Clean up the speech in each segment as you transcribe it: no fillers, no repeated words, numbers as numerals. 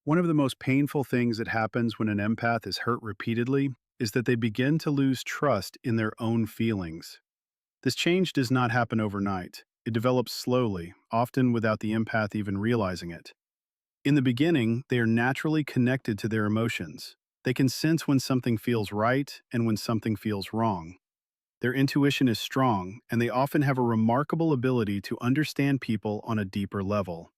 One of the most painful things that happens when an empath is hurt repeatedly is that they begin to lose trust in their own feelings. This change does not happen overnight. It develops slowly, often without the empath even realizing it. In the beginning, they are naturally connected to their emotions. They can sense when something feels right and when something feels wrong. Their intuition is strong, and they often have a remarkable ability to understand people on a deeper level.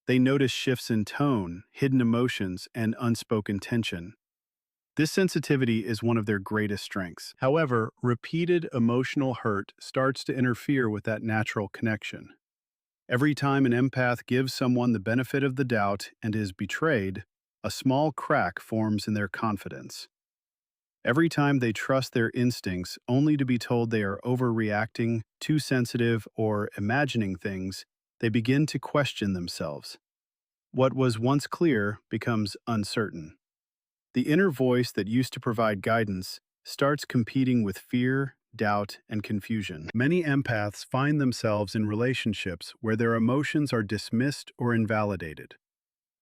They notice shifts in tone, hidden emotions, and unspoken tension. This sensitivity is one of their greatest strengths. However, repeated emotional hurt starts to interfere with that natural connection. Every time an empath gives someone the benefit of the doubt and is betrayed, a small crack forms in their confidence. Every time they trust their instincts only to be told they are overreacting, too sensitive, or imagining things, they begin to question themselves. What was once clear becomes uncertain. The inner voice that used to provide guidance starts competing with fear, doubt, and confusion. Many empaths find themselves in relationships where their emotions are dismissed or invalidated.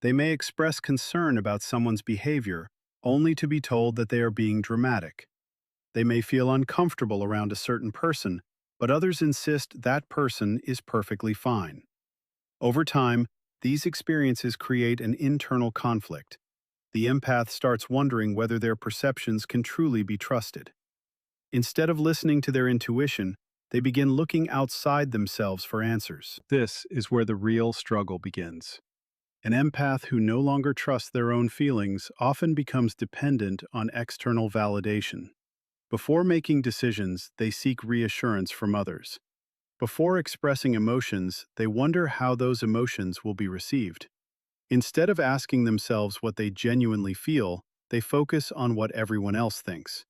They may express concern about someone's behavior only to be told that they are being dramatic. They may feel uncomfortable around a certain person, but others insist that person is perfectly fine. Over time, these experiences create an internal conflict. The empath starts wondering whether their perceptions can truly be trusted. Instead of listening to their intuition, they begin looking outside themselves for answers. This is where the real struggle begins. An empath who no longer trusts their own feelings often becomes dependent on external validation. Before making decisions, they seek reassurance from others. Before expressing emotions, they wonder how those emotions will be received. Instead of asking themselves what they genuinely feel, they focus on what everyone else thinks.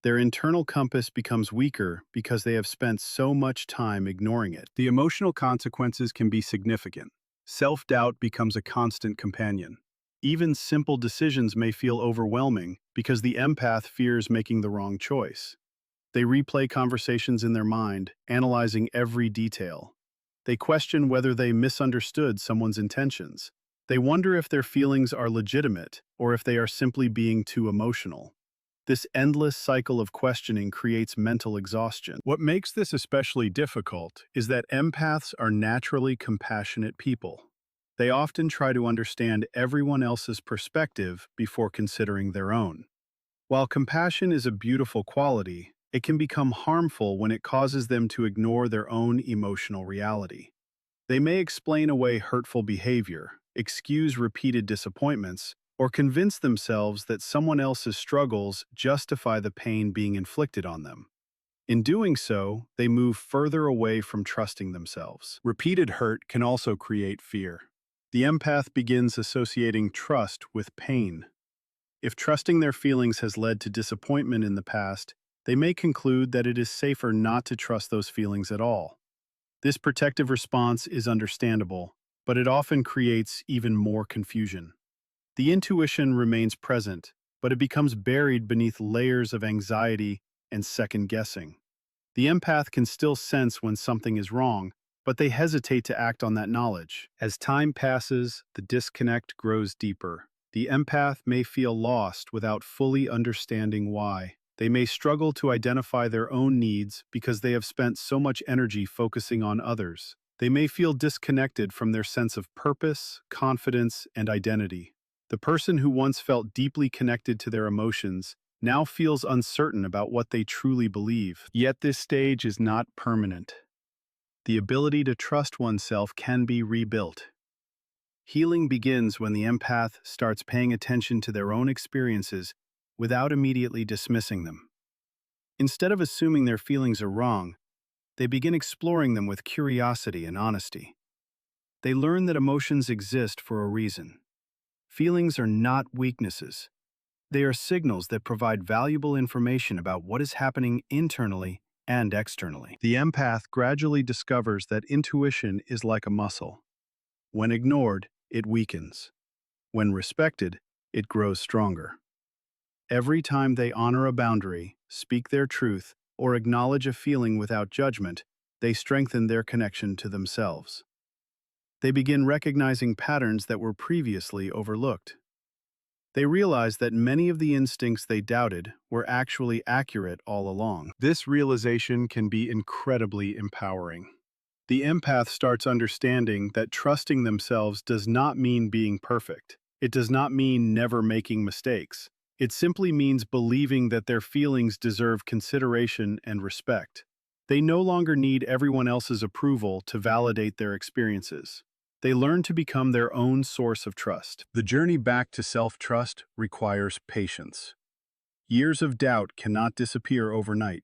Their internal compass becomes weaker because they have spent so much time ignoring it. The emotional consequences can be significant. Self-doubt becomes a constant companion. Even simple decisions may feel overwhelming because the empath fears making the wrong choice. They replay conversations in their mind, analyzing every detail. They question whether they misunderstood someone's intentions. They wonder if their feelings are legitimate or if they are simply being too emotional. This endless cycle of questioning creates mental exhaustion. What makes this especially difficult is that empaths are naturally compassionate people. They often try to understand everyone else's perspective before considering their own. While compassion is a beautiful quality, it can become harmful when it causes them to ignore their own emotional reality. They may explain away hurtful behavior, excuse repeated disappointments, or convince themselves that someone else's struggles justify the pain being inflicted on them. In doing so, they move further away from trusting themselves. Repeated hurt can also create fear. The empath begins associating trust with pain. If trusting their feelings has led to disappointment in the past, they may conclude that it is safer not to trust those feelings at all. This protective response is understandable, but it often creates even more confusion. The intuition remains present, but it becomes buried beneath layers of anxiety and second-guessing. The empath can still sense when something is wrong, but they hesitate to act on that knowledge. As time passes, the disconnect grows deeper. The empath may feel lost without fully understanding why. They may struggle to identify their own needs because they have spent so much energy focusing on others. They may feel disconnected from their sense of purpose, confidence, and identity. The person who once felt deeply connected to their emotions now feels uncertain about what they truly believe. Yet this stage is not permanent. The ability to trust oneself can be rebuilt. Healing begins when the empath starts paying attention to their own experiences without immediately dismissing them. Instead of assuming their feelings are wrong, they begin exploring them with curiosity and honesty. They learn that emotions exist for a reason. Feelings are not weaknesses. They are signals that provide valuable information about what is happening internally and externally. The empath gradually discovers that intuition is like a muscle. When ignored, it weakens. When respected, it grows stronger. Every time they honor a boundary, speak their truth, or acknowledge a feeling without judgment, they strengthen their connection to themselves. They begin recognizing patterns that were previously overlooked. They realize that many of the instincts they doubted were actually accurate all along. This realization can be incredibly empowering. The empath starts understanding that trusting themselves does not mean being perfect. It does not mean never making mistakes. It simply means believing that their feelings deserve consideration and respect. They no longer need everyone else's approval to validate their experiences. They learn to become their own source of trust. The journey back to self-trust requires patience. Years of doubt cannot disappear overnight.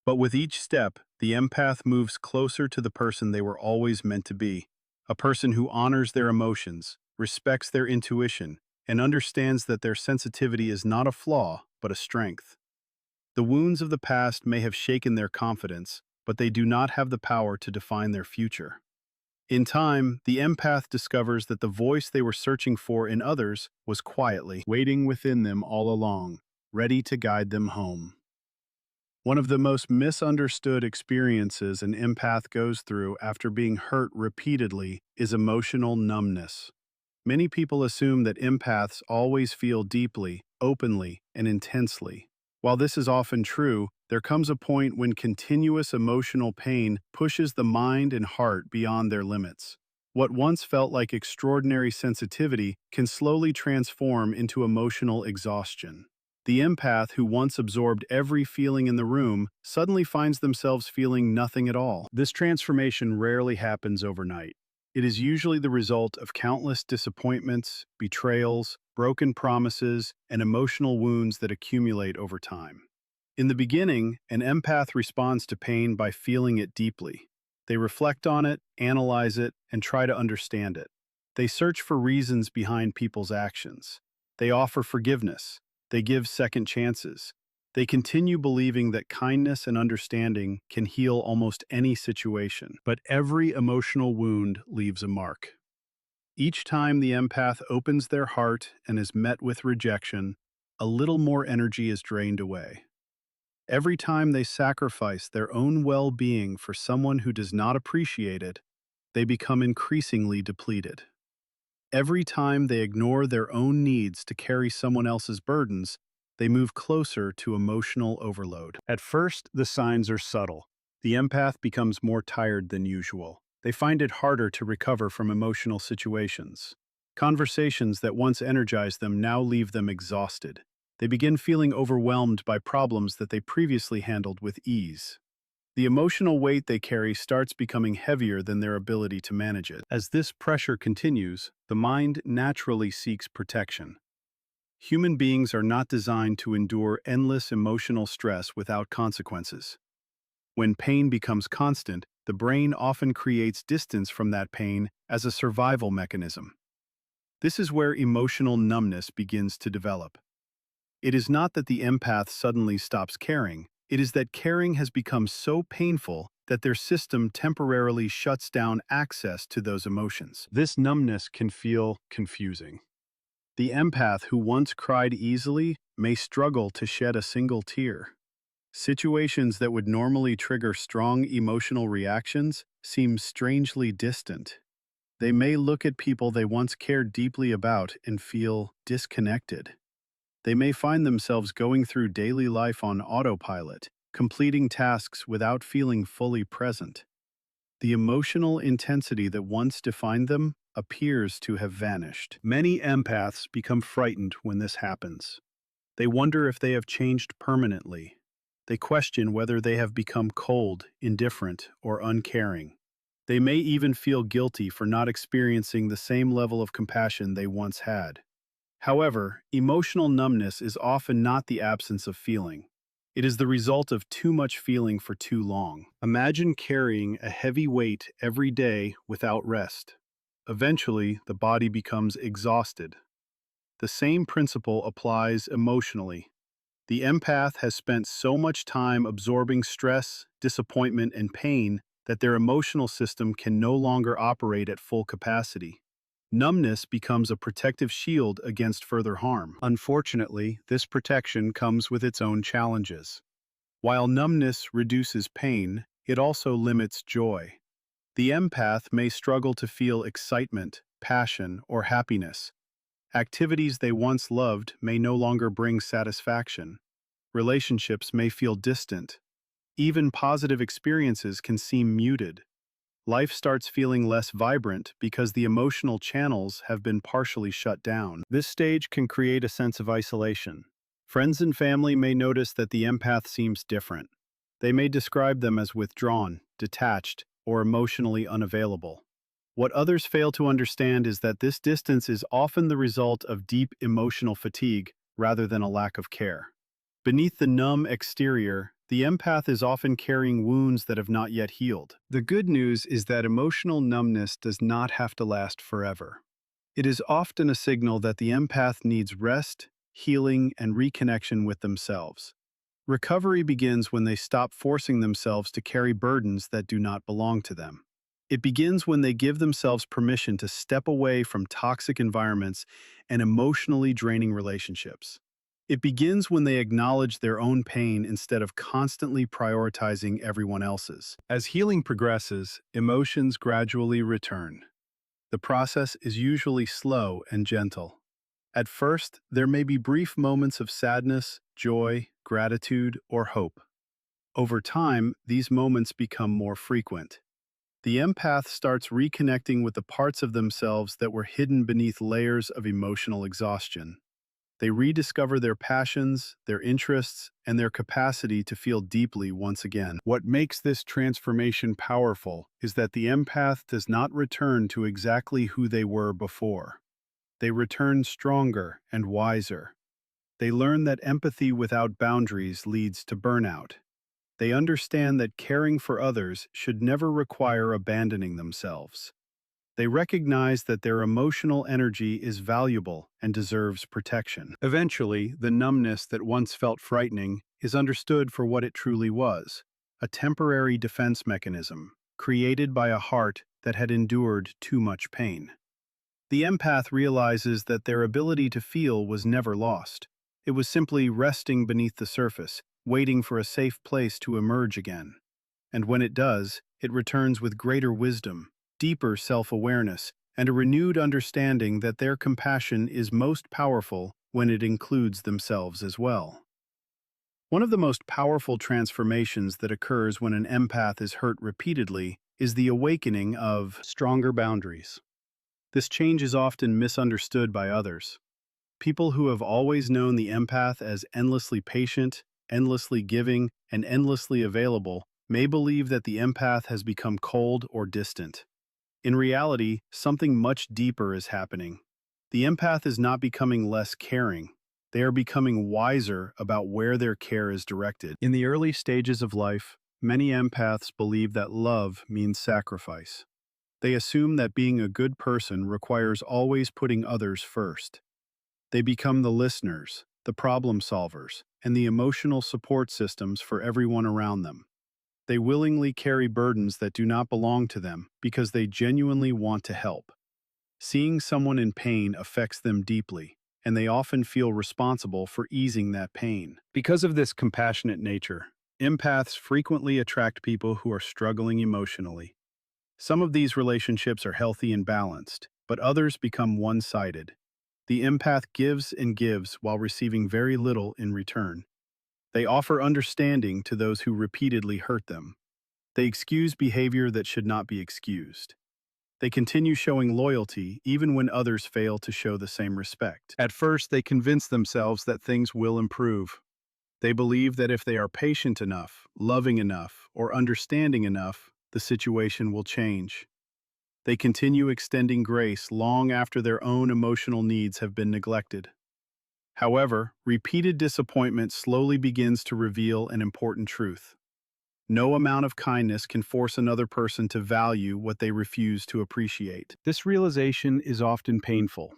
But with each step, the empath moves closer to the person they were always meant to be, a person who honors their emotions, respects their intuition, and understands that their sensitivity is not a flaw, but a strength. The wounds of the past may have shaken their confidence, but they do not have the power to define their future. In time, the empath discovers that the voice they were searching for in others was quietly waiting within them all along, ready to guide them home. One of the most misunderstood experiences an empath goes through after being hurt repeatedly is emotional numbness. Many people assume that empaths always feel deeply, openly, and intensely. While this is often true, there comes a point when continuous emotional pain pushes the mind and heart beyond their limits. What once felt like extraordinary sensitivity can slowly transform into emotional exhaustion. The empath who once absorbed every feeling in the room suddenly finds themselves feeling nothing at all. This transformation rarely happens overnight. It is usually the result of countless disappointments, betrayals, broken promises, and emotional wounds that accumulate over time. In the beginning, an empath responds to pain by feeling it deeply. They reflect on it, analyze it, and try to understand it. They search for reasons behind people's actions. They offer forgiveness. They give second chances. They continue believing that kindness and understanding can heal almost any situation. But every emotional wound leaves a mark. Each time the empath opens their heart and is met with rejection, a little more energy is drained away. Every time they sacrifice their own well-being for someone who does not appreciate it, they become increasingly depleted. Every time they ignore their own needs to carry someone else's burdens, they move closer to emotional overload. At first, the signs are subtle. The empath becomes more tired than usual. They find it harder to recover from emotional situations. Conversations that once energized them now leave them exhausted. They begin feeling overwhelmed by problems that they previously handled with ease. The emotional weight they carry starts becoming heavier than their ability to manage it. As this pressure continues, the mind naturally seeks protection. Human beings are not designed to endure endless emotional stress without consequences. When pain becomes constant, the brain often creates distance from that pain as a survival mechanism. This is where emotional numbness begins to develop. It is not that the empath suddenly stops caring. It is that caring has become so painful that their system temporarily shuts down access to those emotions. This numbness can feel confusing. The empath who once cried easily may struggle to shed a single tear. Situations that would normally trigger strong emotional reactions seem strangely distant. They may look at people they once cared deeply about and feel disconnected. They may find themselves going through daily life on autopilot, completing tasks without feeling fully present. The emotional intensity that once defined them appears to have vanished. Many empaths become frightened when this happens. They wonder if they have changed permanently. They question whether they have become cold, indifferent, or uncaring. They may even feel guilty for not experiencing the same level of compassion they once had. However, emotional numbness is often not the absence of feeling. It is the result of too much feeling for too long. Imagine carrying a heavy weight every day without rest. Eventually, the body becomes exhausted. The same principle applies emotionally. The empath has spent so much time absorbing stress, disappointment, and pain that their emotional system can no longer operate at full capacity. Numbness becomes a protective shield against further harm. Unfortunately, this protection comes with its own challenges. While numbness reduces pain, it also limits joy. The empath may struggle to feel excitement, passion, or happiness. Activities they once loved may no longer bring satisfaction. Relationships may feel distant. Even positive experiences can seem muted. Life starts feeling less vibrant because the emotional channels have been partially shut down. This stage can create a sense of isolation. Friends and family may notice that the empath seems different. They may describe them as withdrawn, detached, or emotionally unavailable. What others fail to understand is that this distance is often the result of deep emotional fatigue rather than a lack of care. Beneath the numb exterior, the empath is often carrying wounds that have not yet healed. The good news is that emotional numbness does not have to last forever. It is often a signal that the empath needs rest, healing, and reconnection with themselves. Recovery begins when they stop forcing themselves to carry burdens that do not belong to them. It begins when they give themselves permission to step away from toxic environments and emotionally draining relationships. It begins when they acknowledge their own pain instead of constantly prioritizing everyone else's. As healing progresses, emotions gradually return. The process is usually slow and gentle. At first, there may be brief moments of sadness, joy, gratitude, or hope. Over time, these moments become more frequent. The empath starts reconnecting with the parts of themselves that were hidden beneath layers of emotional exhaustion. They rediscover their passions, their interests, and their capacity to feel deeply once again. What makes this transformation powerful is that the empath does not return to exactly who they were before. They return stronger and wiser. They learn that empathy without boundaries leads to burnout. They understand that caring for others should never require abandoning themselves. They recognize that their emotional energy is valuable and deserves protection. Eventually, the numbness that once felt frightening is understood for what it truly was, a temporary defense mechanism created by a heart that had endured too much pain. The empath realizes that their ability to feel was never lost. It was simply resting beneath the surface, waiting for a safe place to emerge again. And when it does, it returns with greater wisdom, deeper self-awareness, and a renewed understanding that their compassion is most powerful when it includes themselves as well. One of the most powerful transformations that occurs when an empath is hurt repeatedly is the awakening of stronger boundaries. This change is often misunderstood by others. People who have always known the empath as endlessly patient, endlessly giving, and endlessly available may believe that the empath has become cold or distant. In reality, something much deeper is happening. The empath is not becoming less caring. They are becoming wiser about where their care is directed. In the early stages of life, many empaths believe that love means sacrifice. They assume that being a good person requires always putting others first. They become the listeners, the problem solvers, and the emotional support systems for everyone around them. They willingly carry burdens that do not belong to them because they genuinely want to help. Seeing someone in pain affects them deeply, and they often feel responsible for easing that pain. Because of this compassionate nature, empaths frequently attract people who are struggling emotionally. Some of these relationships are healthy and balanced, but others become one-sided. The empath gives and gives while receiving very little in return. They offer understanding to those who repeatedly hurt them. They excuse behavior that should not be excused. They continue showing loyalty even when others fail to show the same respect. At first, they convince themselves that things will improve. They believe that if they are patient enough, loving enough, or understanding enough, the situation will change. They continue extending grace long after their own emotional needs have been neglected. However, repeated disappointment slowly begins to reveal an important truth. No amount of kindness can force another person to value what they refuse to appreciate. This realization is often painful.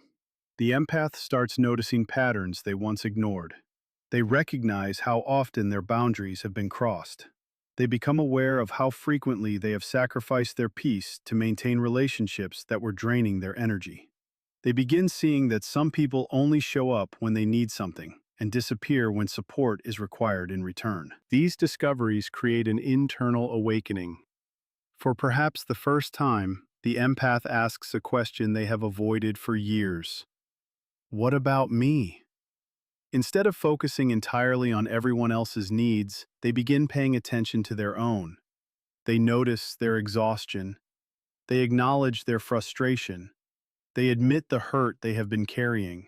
The empath starts noticing patterns they once ignored. They recognize how often their boundaries have been crossed. They become aware of how frequently they have sacrificed their peace to maintain relationships that were draining their energy. They begin seeing that some people only show up when they need something and disappear when support is required in return. These discoveries create an internal awakening. For perhaps the first time, the empath asks a question they have avoided for years. What about me? Instead of focusing entirely on everyone else's needs, they begin paying attention to their own. They notice their exhaustion. They acknowledge their frustration. They admit the hurt they have been carrying.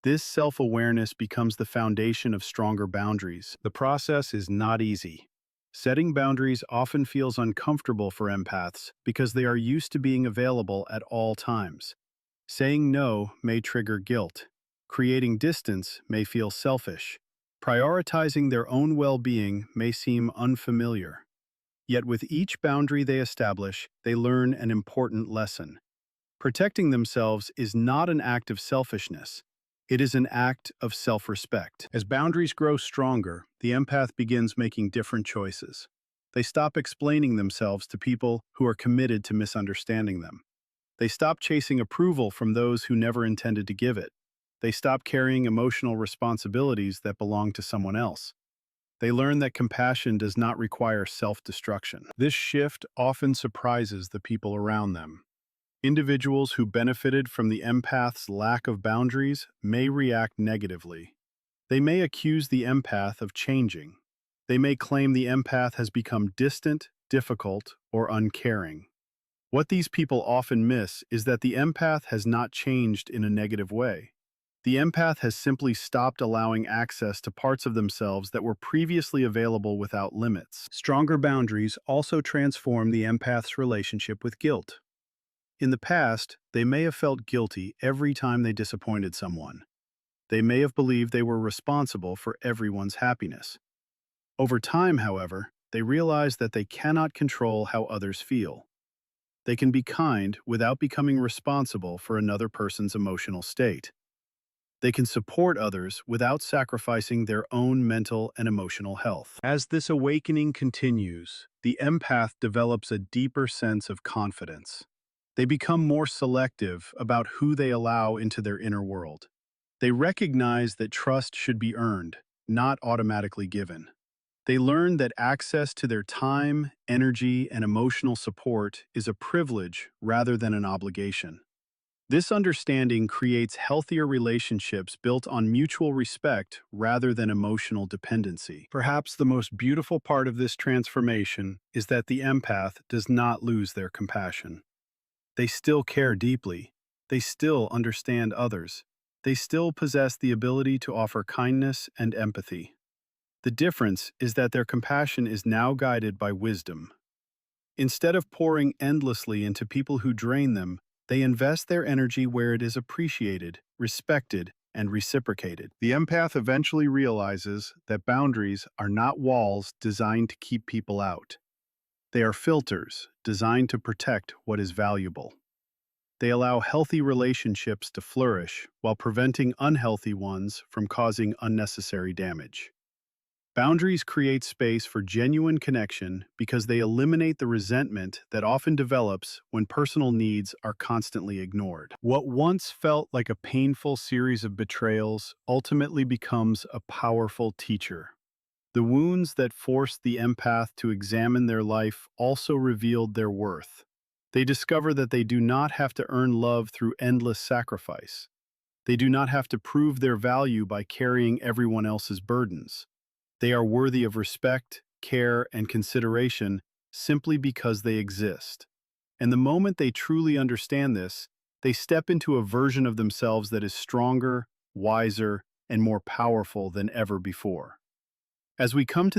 This self-awareness becomes the foundation of stronger boundaries. The process is not easy. Setting boundaries often feels uncomfortable for empaths because they are used to being available at all times. Saying no may trigger guilt. Creating distance may feel selfish. Prioritizing their own well-being may seem unfamiliar. Yet with each boundary they establish, they learn an important lesson. Protecting themselves is not an act of selfishness. It is an act of self-respect. As boundaries grow stronger, the empath begins making different choices. They stop explaining themselves to people who are committed to misunderstanding them. They stop chasing approval from those who never intended to give it. They stop carrying emotional responsibilities that belong to someone else. They learn that compassion does not require self-destruction. This shift often surprises the people around them. Individuals who benefited from the empath's lack of boundaries may react negatively. They may accuse the empath of changing. They may claim the empath has become distant, difficult, or uncaring. What these people often miss is that the empath has not changed in a negative way. The empath has simply stopped allowing access to parts of themselves that were previously available without limits. Stronger boundaries also transform the empath's relationship with guilt. In the past, they may have felt guilty every time they disappointed someone. They may have believed they were responsible for everyone's happiness. Over time, however, they realize that they cannot control how others feel. They can be kind without becoming responsible for another person's emotional state. They can support others without sacrificing their own mental and emotional health. As this awakening continues, the empath develops a deeper sense of confidence. They become more selective about who they allow into their inner world. They recognize that trust should be earned, not automatically given. They learn that access to their time, energy, and emotional support is a privilege rather than an obligation. This understanding creates healthier relationships built on mutual respect rather than emotional dependency. Perhaps the most beautiful part of this transformation is that the empath does not lose their compassion. They still care deeply. They still understand others. They still possess the ability to offer kindness and empathy. The difference is that their compassion is now guided by wisdom. Instead of pouring endlessly into people who drain them, they invest their energy where it is appreciated, respected, and reciprocated. The empath eventually realizes that boundaries are not walls designed to keep people out. They are filters designed to protect what is valuable. They allow healthy relationships to flourish while preventing unhealthy ones from causing unnecessary damage. Boundaries create space for genuine connection because they eliminate the resentment that often develops when personal needs are constantly ignored. What once felt like a painful series of betrayals ultimately becomes a powerful teacher. The wounds that forced the empath to examine their life also revealed their worth. They discover that they do not have to earn love through endless sacrifice. They do not have to prove their value by carrying everyone else's burdens. They are worthy of respect, care, and consideration simply because they exist. And the moment they truly understand this, they step into a version of themselves that is stronger, wiser, and more powerful than ever before. As we come to